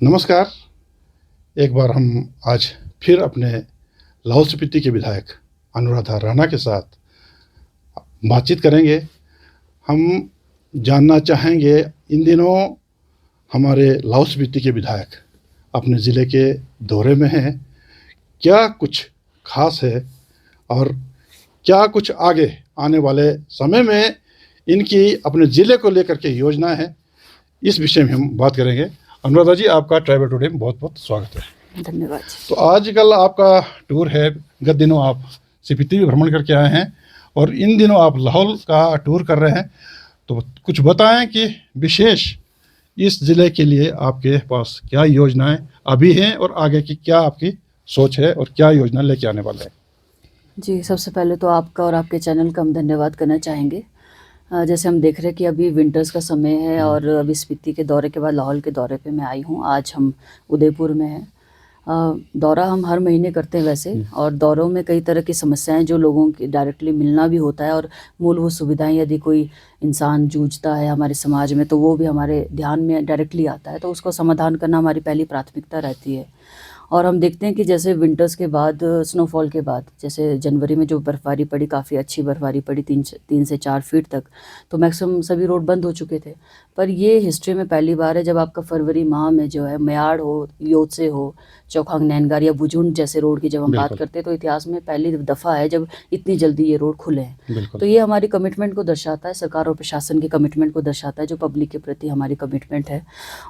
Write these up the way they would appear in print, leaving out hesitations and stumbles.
नमस्कार। एक बार हम आज फिर अपने लाहौल स्पीति के विधायक अनुराधा राणा के साथ बातचीत करेंगे। हम जानना चाहेंगे इन दिनों हमारे लाहौल स्पीति के विधायक अपने ज़िले के दौरे में हैं, क्या कुछ ख़ास है और क्या कुछ आगे आने वाले समय में इनकी अपने ज़िले को लेकर के योजना है, इस विषय में हम बात करेंगे। अनुराधा जी, आपका ट्रैवल टुडे में बहुत बहुत स्वागत है। धन्यवाद। तो आजकल आपका टूर है, गत दिनों आप स्पीति भी भ्रमण करके आए हैं और इन दिनों आप लाहौल का टूर कर रहे हैं, तो कुछ बताएं कि विशेष इस ज़िले के लिए आपके पास क्या योजनाएं अभी हैं और आगे की क्या आपकी सोच है और क्या योजना लेके आने वाले हैं। जी, सबसे पहले तो आपका और आपके चैनल का हम धन्यवाद करना चाहेंगे। जैसे हम देख रहे हैं कि अभी विंटर्स का समय है और अभी स्पीति के दौरे के बाद लाहौल के दौरे पे मैं आई हूँ। आज हम उदयपुर में हैं। दौरा हम हर महीने करते हैं वैसे, और दौरों में कई तरह की समस्याएं जो लोगों की डायरेक्टली मिलना भी होता है, और मूलभूत सुविधाएं यदि कोई इंसान जूझता है हमारे समाज में तो वो भी हमारे ध्यान में डायरेक्टली आता है, तो उसको समाधान करना हमारी पहली प्राथमिकता रहती है। और हम देखते हैं कि जैसे विंटर्स के बाद, स्नोफॉल के बाद, जैसे जनवरी में जो बर्फ़बारी पड़ी, काफ़ी अच्छी बर्फ़बारी पड़ी 3 से 4 फीट तक, तो मैक्सिमम सभी रोड बंद हो चुके थे। पर ये हिस्ट्री में पहली बार है जब आपका फरवरी माह में जो है मयाड़ हो, योतसे हो, चौखांग नैनगार या बुजुंड जैसे रोड की जब हम बात करते हैं, तो इतिहास में पहली दफ़ा है जब इतनी जल्दी ये रोड खुले हैं। तो ये हमारी कमिटमेंट को दर्शाता है, सरकार और प्रशासन की कमिटमेंट को दर्शाता है, जो पब्लिक के प्रति हमारी कमिटमेंट है।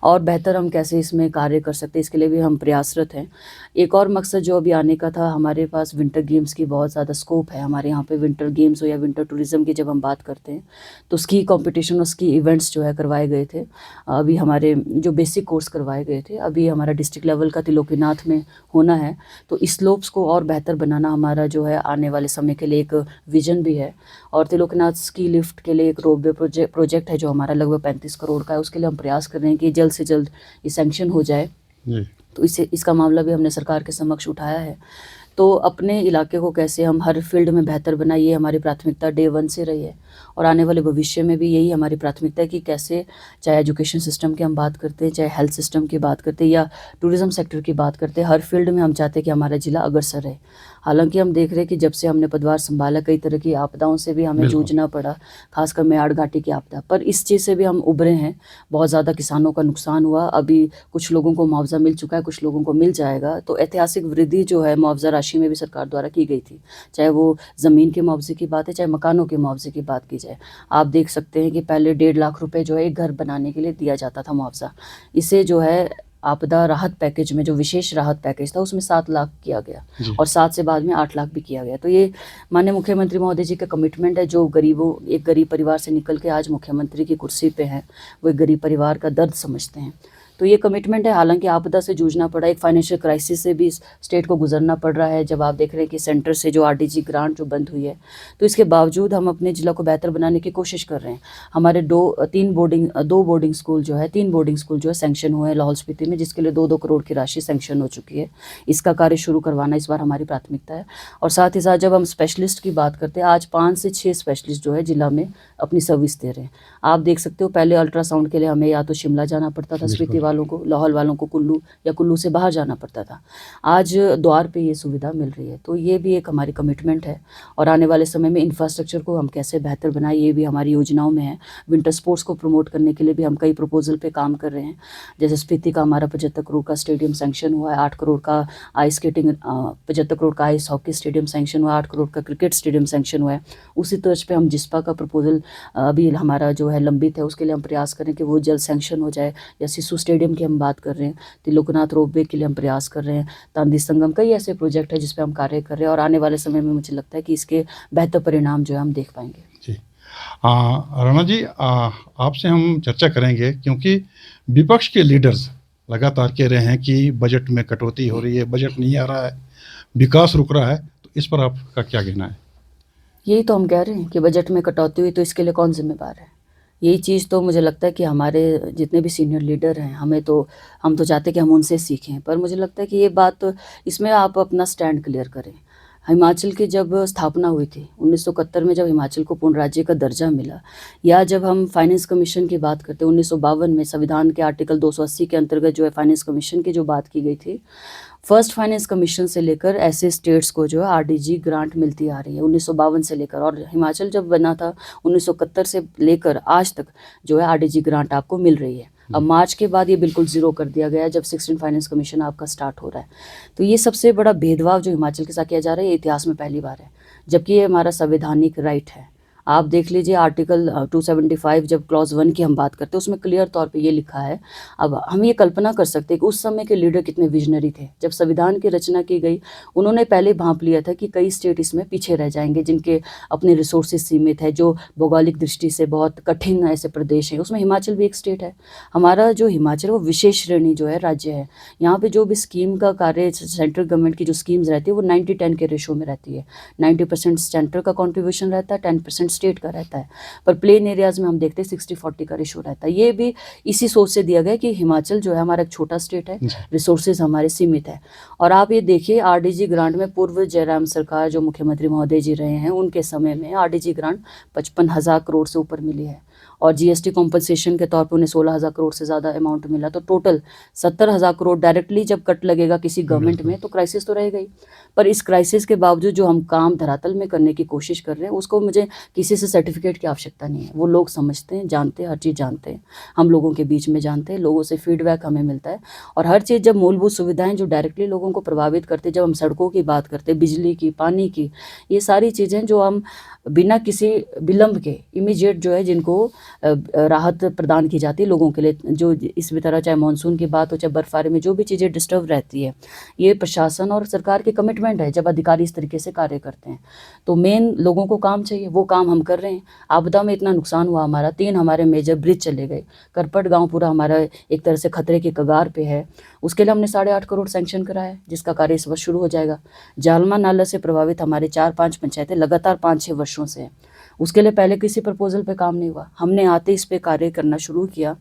और बेहतर हम कैसे इसमें कार्य कर सकते हैं, इसके लिए भी हम प्रयासरत हैं। एक और मकसद जो अभी आने का था, हमारे पास विंटर गेम्स की बहुत ज़्यादा स्कोप है। हमारे यहाँ पे विंटर गेम्स हो या विंटर टूरिज़्म की जब हम बात करते हैं, तो स्की कंपटीशन और स्की इवेंट्स जो है करवाए गए थे। अभी हमारे जो बेसिक कोर्स करवाए गए थे, अभी हमारा डिस्ट्रिक्ट लेवल का त्रिलोकीनाथ में होना है। तो इस स्लोप्स को और बेहतर बनाना हमारा जो है आने वाले समय के लिए एक विजन भी है। और त्रिलोकीनाथ स्की लिफ्ट के लिए एक रोपवे प्रोजेक्ट है जो हमारा लगभग 35 करोड़ का है। उसके लिए हम प्रयास कर रहे हैं कि जल्द से जल्द ये सैंक्शन हो जाए। तो इसका मामला भी हमने सरकार के समक्ष उठाया है। तो अपने इलाके को कैसे हम हर फील्ड में बेहतर बनाए, ये हमारी प्राथमिकता डे 1 से रही है, और आने वाले भविष्य में भी यही हमारी प्राथमिकता है कि कैसे, चाहे एजुकेशन सिस्टम की हम बात करते हैं, चाहे हेल्थ सिस्टम की बात करते हैं या टूरिज़्म सेक्टर की बात करते हैं, हर फील्ड में हम चाहते हैं कि हमारा ज़िला अग्रसर रहे। हालांकि हम देख रहे हैं कि जब से हमने पदभार संभाला, कई तरह की आपदाओं से भी हमें जूझना पड़ा, खासकर मेयाड़ घाटी की आपदा, पर इस चीज़ से भी हम उभरे हैं। बहुत ज़्यादा किसानों का नुकसान हुआ, अभी कुछ लोगों को मुआवजा मिल चुका है, कुछ लोगों को मिल जाएगा। तो ऐतिहासिक वृद्धि जो है मुआवजा राशि में भी सरकार द्वारा की गई थी, चाहे वो ज़मीन के मुआवजे की बात है, चाहे मकानों के मुआवजे की बात की जाए। आप देख सकते हैं कि पहले 1.5 लाख रुपए जो है एक घर बनाने के लिए दिया जाता था मुआवजा। इसे जो है आपदा राहत पैकेज में, जो विशेष राहत पैकेज था, उसमें 7 लाख किया गया और 7 से बाद में 8 लाख भी किया गया। तो ये माननीय मुख्यमंत्री महोदय जी का कमिटमेंट है, जो गरीबों, एक गरीब परिवार से निकल के आज मुख्यमंत्री की कुर्सी पे हैं, वो एक गरीब परिवार का दर्द समझते हैं। तो ये कमिटमेंट है। हालांकि आपदा से जूझना पड़ा, एक फाइनेंशियल क्राइसिस से भी स्टेट को गुजरना पड़ रहा है। जब आप देख रहे हैं कि सेंटर से जो आरडीजी ग्रांट जो बंद हुई है, तो इसके बावजूद हम अपने ज़िला को बेहतर बनाने की कोशिश कर रहे हैं। हमारे तीन बोर्डिंग स्कूल जो है सैंक्शन हुए हैं लाहौल स्पीति में, जिसके लिए 2-2 करोड़ की राशि सैंक्शन हो चुकी है। इसका कार्य शुरू करवाना इस बार हमारी प्राथमिकता है। और साथ ही साथ जब हम स्पेशलिस्ट की बात करते हैं, आज 5 से 6 स्पेशलिस्ट जो है जिला में अपनी सर्विस दे रहे हैं। आप देख सकते हो, पहले अल्ट्रासाउंड के लिए हमें या तो शिमला जाना पड़ता था स्पीति वालों को, लाहौल वालों को कुल्लू, या कुल्लू से बाहर जाना पड़ता था। आज द्वार पे ये सुविधा मिल रही है। तो ये भी एक हमारी कमिटमेंट है। और आने वाले समय में इंफ्रास्ट्रक्चर को हम कैसे बेहतर बनाएं, ये भी हमारी योजनाओं में है। विंटर स्पोर्ट्स को प्रमोट करने के लिए भी हम कई प्रपोजल पे काम कर रहे हैं। जैसे स्पीति का हमारा 75 करोड़ का स्टेडियम सैंक्शन हुआ है, 8 करोड़ का आइस स्केटिंग, 75 करोड़ का आइस हॉकी स्टेडियम सैंक्शन हुआ है, 8 करोड़ का क्रिकेट स्टेडियम सैंक्शन हुआ है। उसी तर्ज पे हम जिस्पा का प्रपोजल अभी हमारा जो है लंबित है, उसके लिए हम प्रयास करें कि वो जल्द सैंक्शन हो जाए। या सिसु स्टेडियम की हम बात कर रहे हैं, त्रिलोकनाथ रोपवे के लिए हम प्रयास कर रहे हैं, तांदी संगम, कई ऐसे प्रोजेक्ट है जिस पे हम कार्य कर रहे हैं। और आने वाले समय में मुझे लगता है कि इसके बेहतर परिणाम जो है हम देख पाएंगे। जी, राणा जी, आपसे हम चर्चा करेंगे क्योंकि विपक्ष के लीडर्स लगातार कह रहे हैं कि बजट में कटौती हो रही है, बजट नहीं आ रहा है, विकास रुक रहा है। तो इस पर आपका क्या कहना है? यही तो हम कह रहे हैं कि बजट में कटौती हुई, तो इसके लिए कौन जिम्मेदार है? यही चीज़ तो मुझे लगता है कि हमारे जितने भी सीनियर लीडर हैं, हम तो चाहते हैं कि हम उनसे सीखें। पर मुझे लगता है कि ये बात, इसमें आप अपना स्टैंड क्लियर करें। हिमाचल की जब स्थापना हुई थी 1971 में, जब हिमाचल को पूर्ण राज्य का दर्जा मिला, या जब हम फाइनेंस कमीशन की बात करते हैं 1952 में संविधान के आर्टिकल 280 के अंतर्गत जो है फाइनेंस कमीशन की जो बात की गई थी, फर्स्ट फाइनेंस कमीशन से लेकर ऐसे स्टेट्स को जो है आरडीजी ग्रांट मिलती आ रही है 1952 से लेकर, और हिमाचल जब बना था 1971 से लेकर आज तक जो है आरडीजी ग्रांट आपको मिल रही है। अब मार्च के बाद ये बिल्कुल ज़ीरो कर दिया गया है जब 16 फाइनेंस कमीशन आपका स्टार्ट हो रहा है। तो ये सबसे बड़ा भेदभाव जो हिमाचल के साथ किया जा रहा है, ये इतिहास में पहली बार है, जबकि ये हमारा संवैधानिक राइट है। आप देख लीजिए आर्टिकल 275 जब क्लॉज 1 की हम बात करते हैं उसमें क्लियर तौर पे ये लिखा है। अब हम ये कल्पना कर सकते हैं कि उस समय के लीडर कितने विजनरी थे। जब संविधान की रचना की गई उन्होंने पहले भांप लिया था कि कई स्टेट इसमें पीछे रह जाएंगे जिनके अपने रिसोर्सेज सीमित है, जो भौगोलिक दृष्टि से बहुत कठिन ऐसे प्रदेश हैं, उसमें हिमाचल भी एक स्टेट है। हमारा जो हिमाचल वो विशेष श्रेणी जो है राज्य है। यहाँ पे जो भी स्कीम का कार्य सेंट्रल गवर्नमेंट की जो स्कीम्स रहती है वो 90-10 के रेशो में रहती है। 90% सेंटर का कॉन्ट्रीब्यूशन रहता है, 10% स्टेट का रहता है। पर प्लेन एरियाज में हम देखते हैं 60-40 का रेशो रहता है। ये भी इसी सोच से दिया गया कि हिमाचल जो है हमारा एक छोटा स्टेट है, रिसोर्सेज हमारे सीमित है। और आप ये देखिए आरडीजी ग्रांट में पूर्व जयराम सरकार जो मुख्यमंत्री महोदय जी रहे हैं उनके समय में आरडीजी ग्रांट 55,000 करोड़ से ऊपर मिली है, और जीएसटी कॉम्पनसेशन के तौर पर उन्हें 16,000 करोड़ से ज़्यादा अमाउंट मिला। तो टोटल 70,000 करोड़ डायरेक्टली जब कट लगेगा किसी गवर्नमेंट में तो क्राइसिस तो रहेगा ही। पर इस क्राइसिस के बावजूद जो हम काम धरातल में करने की कोशिश कर रहे हैं उसको मुझे किसी से सर्टिफिकेट की आवश्यकता नहीं है। वो लोग समझते हैं, जानते हैं, हर चीज़ जानते हैं, हम लोगों के बीच में जानते हैं, लोगों से फीडबैक हमें मिलता है। और हर चीज़ जब मूलभूत सुविधाएं जो डायरेक्टली लोगों को प्रभावित करते, जब हम सड़कों की बात करते, बिजली की, पानी की, ये सारी चीज़ें जो हम बिना किसी विलंब के इमीडिएट जो है जिनको राहत प्रदान की जाती है लोगों के लिए, जो इस तरह चाहे मानसून की बात हो चाहे बर्फबारी में जो भी चीज़ें डिस्टर्ब रहती है, ये प्रशासन और सरकार की कमिटमेंट है जब अधिकारी इस तरीके से कार्य करते हैं। तो मेन लोगों को काम चाहिए, वो काम हम कर रहे हैं। आपदा में इतना नुकसान हुआ हमारा, 3 हमारे मेजर ब्रिज चले गए, करपट गाँव पूरा हमारा एक तरह से खतरे की कगार पे है। उसके लिए हमने 8.5 करोड़ सैंक्शन कराया है जिसका कार्य इस वर्ष शुरू हो जाएगा। जालमा नाला से प्रभावित हमारे 4-5 पंचायतें लगातार 5-6 वर्षों से हैं, उसके लिए पहले किसी प्रपोजल पे काम नहीं हुआ, हमने आते इस पे कार्य करना शुरू किया।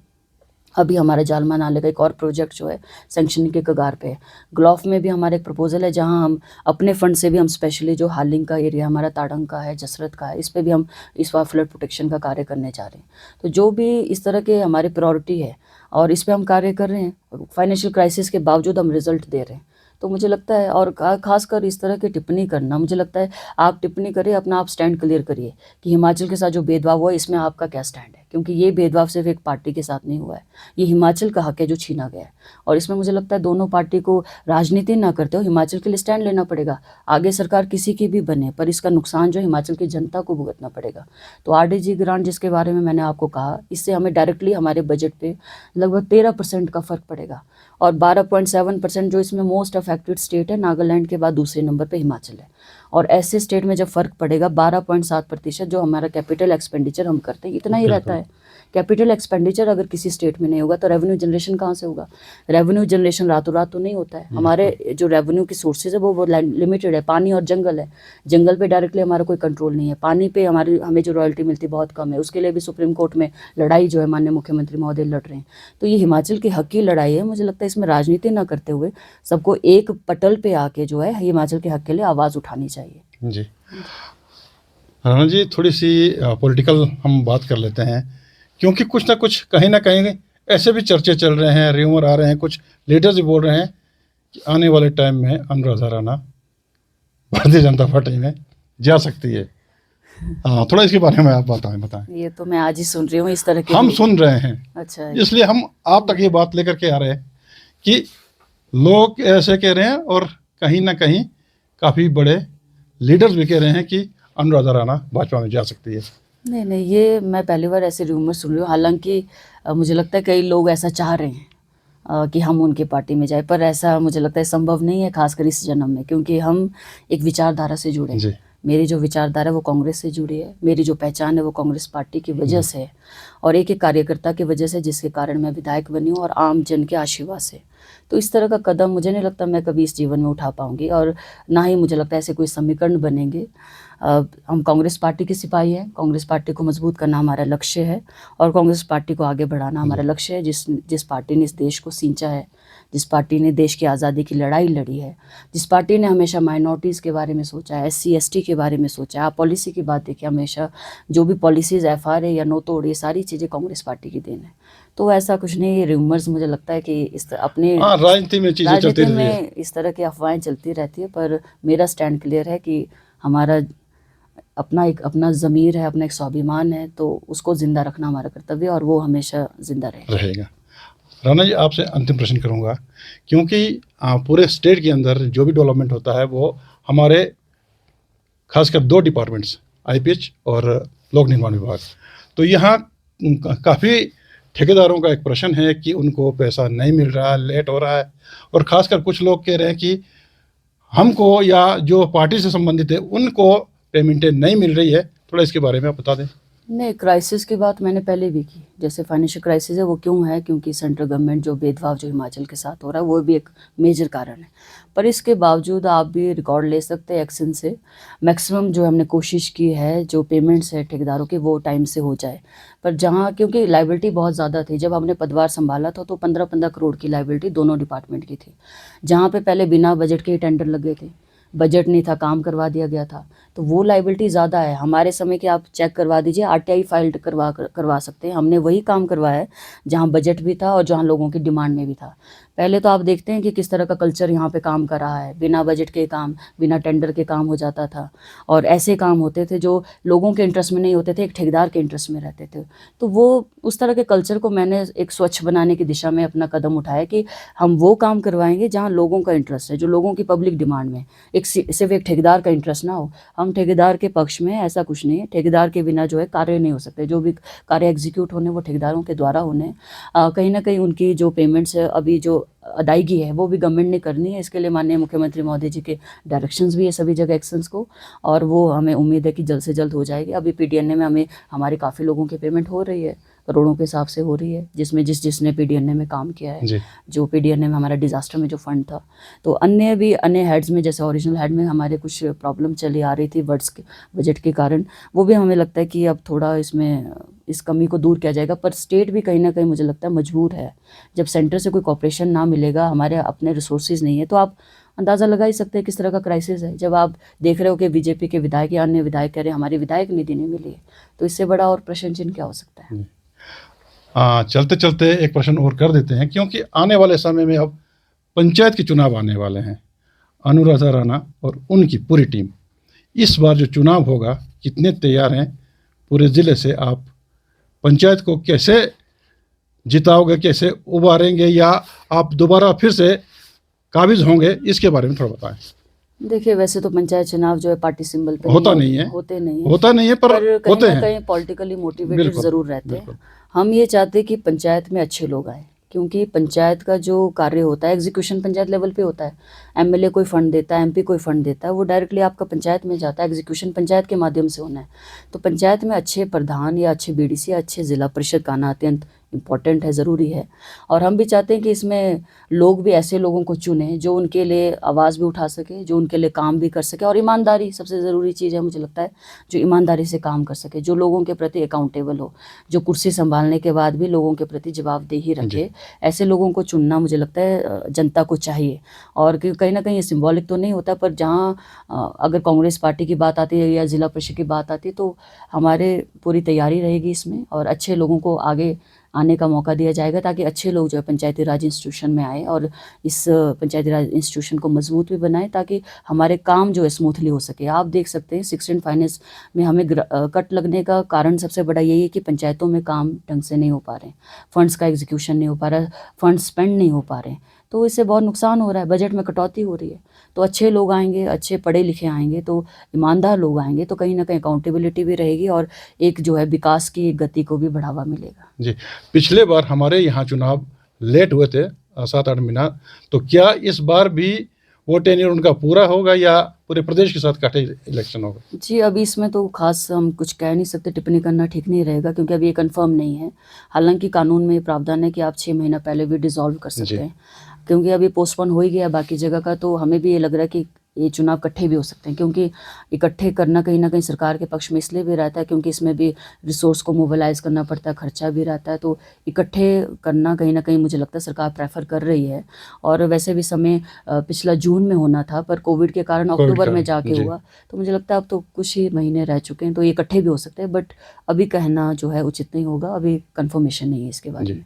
अभी हमारे जालमा नाले का एक और प्रोजेक्ट जो है सैंक्शनिंग के कगार पे है। ग्लॉफ में भी हमारा एक प्रपोजल है जहां हम अपने फंड से भी हम स्पेशली जो हालिंग का एरिया हमारा ताड़ंग का है, जसरत का है, इस पे भी हम इस बार फ्लड प्रोटेक्शन का कार्य करने जा रहे हैं। तो जो भी इस तरह के हमारी प्रायोरिटी है और इस पर हम कार्य कर रहे हैं, फाइनेंशियल क्राइसिस के बावजूद हम रिजल्ट दे रहे हैं। तो मुझे लगता है, और खासकर इस तरह की टिप्पणी करना, मुझे लगता है आप टिप्पणी करिए, अपना आप स्टैंड क्लियर करिए कि हिमाचल के साथ जो भेदभाव हुआ है इसमें आपका क्या स्टैंड है, क्योंकि ये भेदभाव सिर्फ एक पार्टी के साथ नहीं हुआ है, ये हिमाचल का हक है जो छीना गया है। और इसमें मुझे लगता है दोनों पार्टी को राजनीति ना करते हो हिमाचल के लिए स्टैंड लेना पड़ेगा। आगे सरकार किसी की भी बने पर इसका नुकसान जो हिमाचल की जनता को भुगतना पड़ेगा। तो आरडीजी ग्रांट जिसके बारे में मैंने आपको कहा, इससे हमें डायरेक्टली हमारे बजट पे लगभग 13% का फ़र्क पड़ेगा, और 12.7% जो इसमें मोस्ट अफेक्टेड स्टेट है, नागालैंड के बाद दूसरे नंबर पे हिमाचल है। और ऐसे स्टेट में जब फ़र्क पड़ेगा 12.7% जो हमारा कैपिटल एक्सपेंडिचर हम करते हैं इतना ही रहता है। कैपिटल एक्सपेंडिचर अगर किसी स्टेट में नहीं होगा तो रेवेन्यू जनरेशन कहाँ से होगा? रेवेन्यू जनरेशन रातों रात तो नहीं होता है। हमारे जो रेवेन्यू की सोर्सेज है वो लिमिटेड है। पानी और जंगल है, जंगल पे डायरेक्टली हमारा कोई कंट्रोल नहीं है। पानी पे हमें जो रॉयल्टी मिलती बहुत कम है, उसके लिए भी सुप्रीम कोर्ट में लड़ाई जो है माननीय मुख्यमंत्री महोदय लड़ रहे हैं। तो ये हिमाचल की हक की लड़ाई है। मुझे लगता है इसमें राजनीति ना करते हुए सबको एक पटल पे आके जो है हिमाचल के हक के लिए आवाज़ उठानी चाहिए। जी राणा जी, थोड़ी सी पॉलिटिकल हम बात कर लेते हैं, क्योंकि कुछ ना कुछ कहीं ना कहीं ऐसे भी चर्चे चल रहे हैं, र्यूमर आ रहे हैं, कुछ लीडर्स भी बोल रहे हैं कि आने वाले टाइम में अनुराधा राणा भारतीय जनता पार्टी में जा सकती है। थोड़ा इसके बारे में आप बताएं। ये तो मैं आज ही सुन रही हूँ इस तरह की। हम सुन रहे हैं, अच्छा, इसलिए हम आप तक ये बात लेकर के आ रहे हैं कि लोग ऐसे कह रहे हैं और कहीं ना कहीं काफ़ी बड़े लीडर्स भी कह रहे हैं कि अनुराधा राणा भाजपा में जा सकती है। नहीं, ये मैं पहली बार ऐसे रूमर सुन रही हूँ। हालांकि मुझे लगता है कई लोग ऐसा चाह रहे हैं कि हम उनकी पार्टी में जाए, पर ऐसा मुझे लगता है संभव नहीं है, खासकर इस जन्म में, क्योंकि हम एक विचारधारा से जुड़े हैं। मेरी जो विचारधारा है वो कांग्रेस से जुड़ी है, मेरी जो पहचान है वो कांग्रेस पार्टी की वजह से है और एक कार्यकर्ता की वजह से, जिसके कारण मैं विधायक बनी हूँ और आम जन के आशीर्वाद से। तो इस तरह का कदम मुझे नहीं लगता मैं कभी इस जीवन में उठा पाऊँगी, और ना ही मुझे लगता है ऐसे कोई समीकरण बनेंगे। हम कांग्रेस पार्टी के सिपाही हैं, कांग्रेस पार्टी को मजबूत करना हमारा लक्ष्य है और कांग्रेस पार्टी को आगे बढ़ाना हमारा लक्ष्य है। जिस पार्टी ने इस देश को सींचा है, जिस पार्टी ने देश की आज़ादी की लड़ाई लड़ी है, जिस पार्टी ने हमेशा माइनॉरिटीज़ के बारे में सोचा है, SC ST के बारे में सोचा है। आप पॉलिसी की बात देखिए, हमेशा जो भी पॉलिसीज़ FR है या नो तोड़, ये सारी चीज़ें कांग्रेस पार्टी की देन है। तो ऐसा कुछ नहीं, ये रूमर्स मुझे लगता है कि अपने राजनीति में चीज़ें चलती राजनीति रहती है। में इस तरह की अफवाहें चलती रहती है, पर मेरा स्टैंड क्लियर है कि हमारा अपना ज़मीर है, अपना एक स्वाभिमान है, तो उसको ज़िंदा रखना हमारा कर्तव्य है और वो हमेशा ज़िंदा रहेगा। राणा जी, आपसे अंतिम प्रश्न करूंगा, क्योंकि पूरे स्टेट के अंदर जो भी डेवलपमेंट होता है वो हमारे खासकर 2 डिपार्टमेंट्स, IPH और लोक निर्माण विभाग, तो यहाँ काफ़ी ठेकेदारों का एक प्रश्न है कि उनको पैसा नहीं मिल रहा, लेट हो रहा है, और ख़ासकर कुछ लोग कह रहे हैं कि हमको या जो पार्टी से संबंधित है उनको पेमेंटें नहीं मिल रही है। थोड़ा इसके बारे में आप बता दें। नहीं, क्राइसिस की बात मैंने पहले भी की। जैसे फाइनेंशियल क्राइसिस है, वो क्यों है? क्योंकि सेंट्रल गवर्नमेंट जो भेदभाव जो हिमाचल के साथ हो रहा है, वो भी एक मेजर कारण है। पर इसके बावजूद आप भी रिकॉर्ड ले सकते हैं एक्शन से, मैक्सिमम जो हमने कोशिश की है, जो पेमेंट्स है ठेकेदारों की, वो टाइम से हो जाए। पर जहाँ, क्योंकि लायबिलिटी बहुत ज़्यादा थी, जब हमने पदभार संभाला था तो 15-15 करोड़ की लायबिलिटी दोनों डिपार्टमेंट की थी, जहाँ पे पहले बिना बजट के ही टेंडर लगे थे, बजट नहीं था, काम करवा दिया गया था, तो वो लायबिलिटी ज़्यादा है। हमारे समय की आप चेक करवा दीजिए, RTI फाइल करवा सकते हैं। हमने वही काम करवाया है जहाँ बजट भी था और जहाँ लोगों की डिमांड में भी था। पहले तो आप देखते हैं कि किस तरह का कल्चर यहाँ पे काम कर रहा है, बिना बजट के काम, बिना टेंडर के काम हो जाता था, और ऐसे काम होते थे जो लोगों के इंटरेस्ट में नहीं होते थे, एक ठेकेदार के इंटरेस्ट में रहते थे। तो वो उस तरह के कल्चर को मैंने एक स्वच्छ बनाने की दिशा में अपना कदम उठाया कि हम वो काम करवाएंगे जहाँ लोगों का इंटरेस्ट है, जो लोगों की पब्लिक डिमांड में, सिर्फ एक ठेकेदार का इंटरेस्ट ना हो। हम ठेकेदार के पक्ष में, ऐसा कुछ नहीं है, ठेकेदार के बिना जो है कार्य नहीं हो सकते। जो भी कार्य एग्जीक्यूट होने वो ठेकेदारों के द्वारा होने। कहीं ना कहीं उनकी जो पेमेंट्स है, अभी जो अदायगी है, वो भी गवर्नमेंट ने करनी है। इसके लिए माननीय मुख्यमंत्री महोदय जी के डायरेक्शंस भी है सभी जगह एक्शंस को, और वो हमें उम्मीद है कि जल्द से जल्द हो जाएगी। अभी PDNA में हमारे काफ़ी लोगों की पेमेंट हो रही है, करोड़ों के हिसाब से हो रही है, जिसमें जिसने PDNA में काम किया है, जो PDNA में हमारा डिज़ास्टर में जो फंड था। तो अन्य हेड्स में, जैसे ओरिजिनल हेड में हमारे कुछ प्रॉब्लम चली आ रही थी वर्ड्स के बजट के कारण, वो भी हमें लगता है कि अब थोड़ा इसमें इस कमी को दूर किया जाएगा। पर स्टेट भी कहीं ना कहीं मुझे लगता है मजबूर है। जब सेंटर से कोई कॉपरेशन ना मिलेगा, हमारे अपने रिसोर्सेज नहीं है, तो आप अंदाज़ा लगा ही सकते हैं किस तरह का क्राइसिस है। जब आप देख रहे हो कि BJP के विधायक या अन्य विधायक कह रहे हैं हमारी विधायक निधि नहीं मिली है, तो इससे बड़ा और प्रश्न चिन्ह क्या हो सकता है। चलते चलते एक प्रश्न और कर देते हैं, क्योंकि आने वाले समय में अब पंचायत के चुनाव आने वाले हैं। अनुराधा राणा और उनकी पूरी टीम इस बार जो चुनाव होगा, कितने तैयार हैं? पूरे ज़िले से आप पंचायत को कैसे जिताओगे, कैसे उबारेंगे, या आप दोबारा फिर से काबिज होंगे? इसके बारे में थोड़ा बताएं। देखिए, वैसे तो पंचायत चुनाव जो है पार्टी सिंबल पे होता नहीं है, होते नहीं है, पर कहीं होते ना हैं, कहीं पॉलिटिकली मोटिवेटेड ज़रूर रहते हैं। हम ये चाहते हैं कि पंचायत में अच्छे लोग आए, क्योंकि पंचायत का जो कार्य होता है, एग्जीक्यूशन पंचायत लेवल पे होता है। MLA कोई फंड देता है, MP कोई फंड देता है, वो डायरेक्टली आपका पंचायत में जाता है, एग्जीक्यूशन पंचायत के माध्यम से होना है। तो पंचायत में अच्छे प्रधान या अच्छे BDC या अच्छे ज़िला परिषद का आना अत्यंत इम्पॉर्टेंट है, ज़रूरी है। और हम भी चाहते हैं कि इसमें लोग भी ऐसे लोगों को चुनें जो उनके लिए आवाज़ भी उठा सके, जो उनके लिए काम भी कर सके, और ईमानदारी सबसे ज़रूरी चीज़ है मुझे लगता है, जो ईमानदारी से काम कर सके, जो लोगों के प्रति अकाउंटेबल हो, जो कुर्सी संभालने के बाद भी लोगों के प्रति जवाबदेही रखे। ऐसे लोगों को चुनना मुझे लगता है जनता को चाहिए। और कहीं ना कहीं ये सिंबॉलिक तो नहीं होता, पर जहाँ अगर कांग्रेस पार्टी की बात आती है या जिला परिषद की बात आती है, तो हमारे पूरी तैयारी रहेगी इसमें, और अच्छे लोगों को आगे आने का मौका दिया जाएगा, ताकि अच्छे लोग जो है पंचायती राज इंस्टीट्यूशन में आए और इस पंचायती राज इंस्टीट्यूशन को मजबूत भी बनाए, ताकि हमारे काम जो है स्मूथली हो सके। आप देख सकते हैं 16 फाइनेंस में हमें कट लगने का कारण सबसे बड़ा यही है कि पंचायतों में काम ढंग से नहीं हो पा रहे हैं, फंड्स का एग्जीक्यूशन नहीं हो पा रहा, फंड्स स्पेंड नहीं हो पा रहे हैं, तो इससे बहुत नुकसान हो रहा है, बजट में कटौती हो रही है। तो अच्छे लोग आएंगे, अच्छे पढ़े लिखे आएंगे, तो ईमानदार लोग आएंगे, तो कहीं ना कहीं अकाउंटेबिलिटी भी रहेगी, और एक जो है विकास की गति को भी बढ़ावा मिलेगा। जी, पिछले बार हमारे यहाँ चुनाव लेट हुए थे 7-8 महीना, तो क्या इस बार भी वो टेन्योर उनका पूरा होगा या पूरे प्रदेश के साथ इकट्ठे इलेक्शन होगा? जी, अभी इसमें तो ख़ास हम कुछ कह नहीं सकते, टिप्पणी करना ठीक नहीं रहेगा क्योंकि अभी ये कन्फ़र्म नहीं है। हालाँकि कानून में ये प्रावधान है कि आप 6 महीना पहले भी डिसॉल्व कर सकते जी। हैं। क्योंकि अभी पोस्टपोन हो ही गया बाकी जगह का, तो हमें भी ये लग रहा है कि ये चुनाव इकट्ठे भी हो सकते हैं, क्योंकि इकट्ठे करना कहीं न कहीं सरकार के पक्ष में इसलिए भी रहता है क्योंकि इसमें भी रिसोर्स को मोबिलाइज़ करना पड़ता है, खर्चा भी रहता है, तो इकट्ठे करना कहीं न कहीं मुझे लगता है सरकार प्रेफ़र कर रही है। और वैसे भी समय पिछला जून में होना था, पर कोविड के कारण कोविड अक्टूबर का, में जाके जी। हुआ, तो मुझे लगता है अब तो कुछ ही महीने रह चुके हैं, तो ये इकट्ठे भी हो सकते हैं, बट अभी कहना जो है उचित नहीं होगा, अभी कन्फर्मेशन नहीं है इसके बारे जी। में।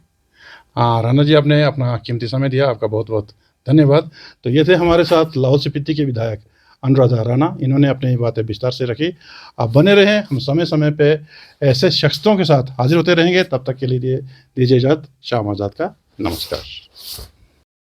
हाँ, राणा जी, आपने अपना कीमती समय दिया, आपका बहुत-बहुत धन्यवाद। तो ये थे हमारे साथ लाहौल स्पीति के विधायक अनुराधा राणा, इन्होंने अपनी बातें विस्तार से रखी। आप बने रहें, हम समय-समय पे ऐसे शख्सियतों के साथ हाज़िर होते रहेंगे। तब तक के लिए दीजिए इजाज़त। शाम आज़ाद का नमस्कार।